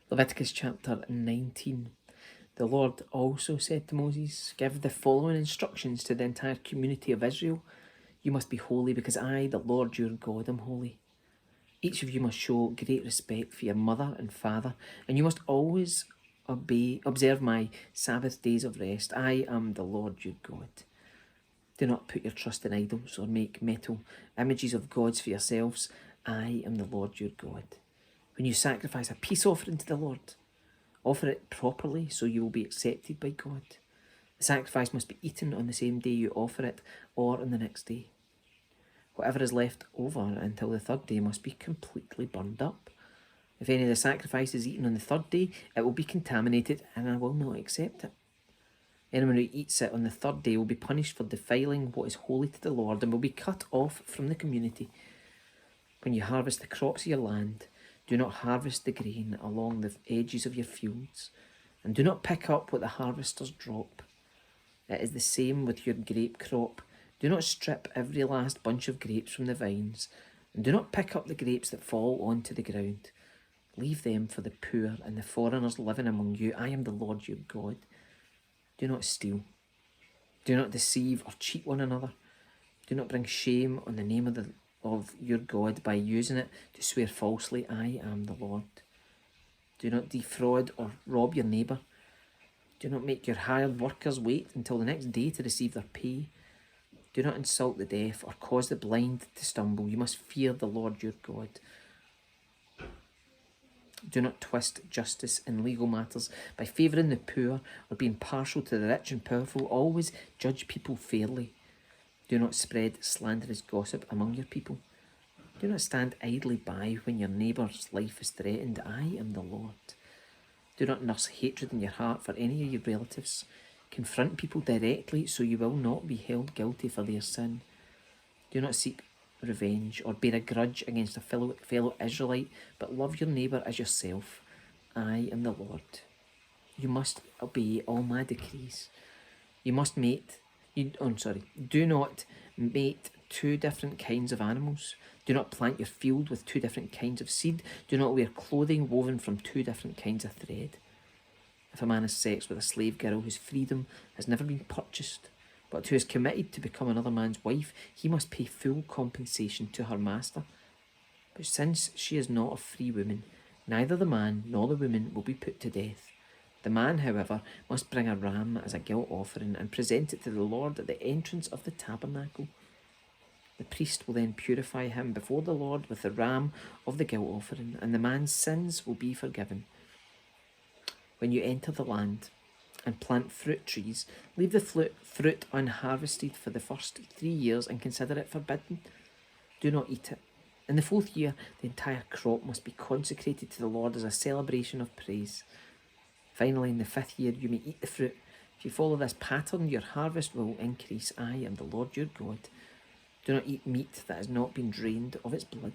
Leviticus chapter 19. The Lord also said to Moses, "Give the following instructions to the entire community of Israel. You must be holy because I, the Lord your God, am holy. Each of you must show great respect for your mother and father, and you must always observe my Sabbath days of rest. I am the Lord your God. Do not put your trust in idols or make metal images of gods for yourselves. I am the Lord your God. When you sacrifice a peace offering to the Lord, offer it properly so you will be accepted by God. The sacrifice must be eaten on the same day you offer it or on the next day. Whatever is left over until the third day must be completely burned up. If any of the sacrifice is eaten on the third day, it will be contaminated and I will not accept it. Anyone who eats it on the third day will be punished for defiling what is holy to the Lord and will be cut off from the community. When you harvest the crops of your land, do not harvest the grain along the edges of your fields, and do not pick up what the harvesters drop. It is the same with your grape crop. Do not strip every last bunch of grapes from the vines, and do not pick up the grapes that fall onto the ground. Leave them for the poor and the foreigners living among you. I am the Lord your God. Do not steal. Do not deceive or cheat one another. Do not bring shame on the name of your God by using it to swear falsely. I am the Lord. Do not defraud or rob your neighbour. Do not make your hired workers wait until the next day to receive their pay. Do not insult the deaf or cause the blind to stumble. You must fear the Lord your God. Do not twist justice in legal matters by favouring the poor or being partial to the rich and powerful. Always judge people fairly. Do not spread slanderous gossip among your people. Do not stand idly by when your neighbour's life is threatened. I am the Lord. Do not nurse hatred in your heart for any of your relatives. Confront people directly so you will not be held guilty for their sin. Do not seek revenge or bear a grudge against a fellow Israelite, but love your neighbour as yourself. I am the Lord. You must obey all my decrees. Do not mate two different kinds of animals. Do not plant your field with two different kinds of seed. Do not wear clothing woven from two different kinds of thread. If a man has sex with a slave girl whose freedom has never been purchased, but who is committed to become another man's wife, he must pay full compensation to her master. But since she is not a free woman, neither the man nor the woman will be put to death. The man, however, must bring a ram as a guilt offering and present it to the Lord at the entrance of the tabernacle. The priest will then purify him before the Lord with the ram of the guilt offering, and the man's sins will be forgiven. When you enter the land and plant fruit trees, leave the fruit unharvested for the first 3 years and consider it forbidden. Do not eat it. In the 4th year, the entire crop must be consecrated to the Lord as a celebration of praise. Finally, in the 5th year, you may eat the fruit. If you follow this pattern, your harvest will increase. I am the Lord your God. Do not eat meat that has not been drained of its blood.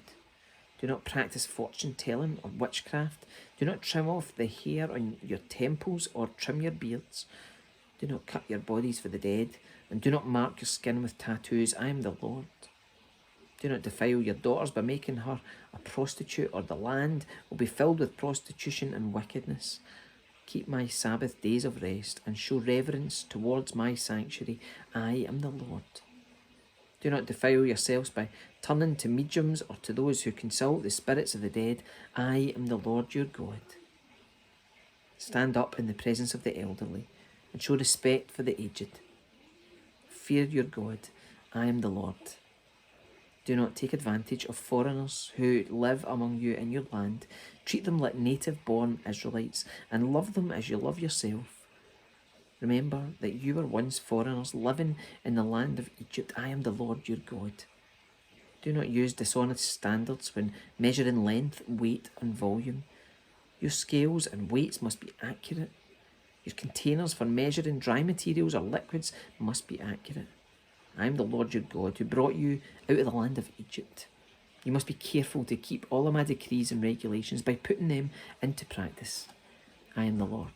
Do not practice fortune-telling or witchcraft. Do not trim off the hair on your temples or trim your beards. Do not cut your bodies for the dead, and do not mark your skin with tattoos. I am the Lord. Do not defile your daughters by making her a prostitute, or the land will be filled with prostitution and wickedness. Keep my Sabbath days of rest and show reverence towards my sanctuary. I am the Lord. Do not defile yourselves by turning to mediums or to those who consult the spirits of the dead. I am the Lord your God. Stand up in the presence of the elderly and show respect for the aged. Fear your God. I am the Lord. Do not take advantage of foreigners who live among you in your land. Treat them like native-born Israelites and love them as you love yourself. Remember that you were once foreigners living in the land of Egypt. I am the Lord your God. Do not use dishonest standards when measuring length, weight and volume. Your scales and weights must be accurate. Your containers for measuring dry materials or liquids must be accurate. I am the Lord your God who brought you out of the land of Egypt. You must be careful to keep all of my decrees and regulations by putting them into practice. I am the Lord.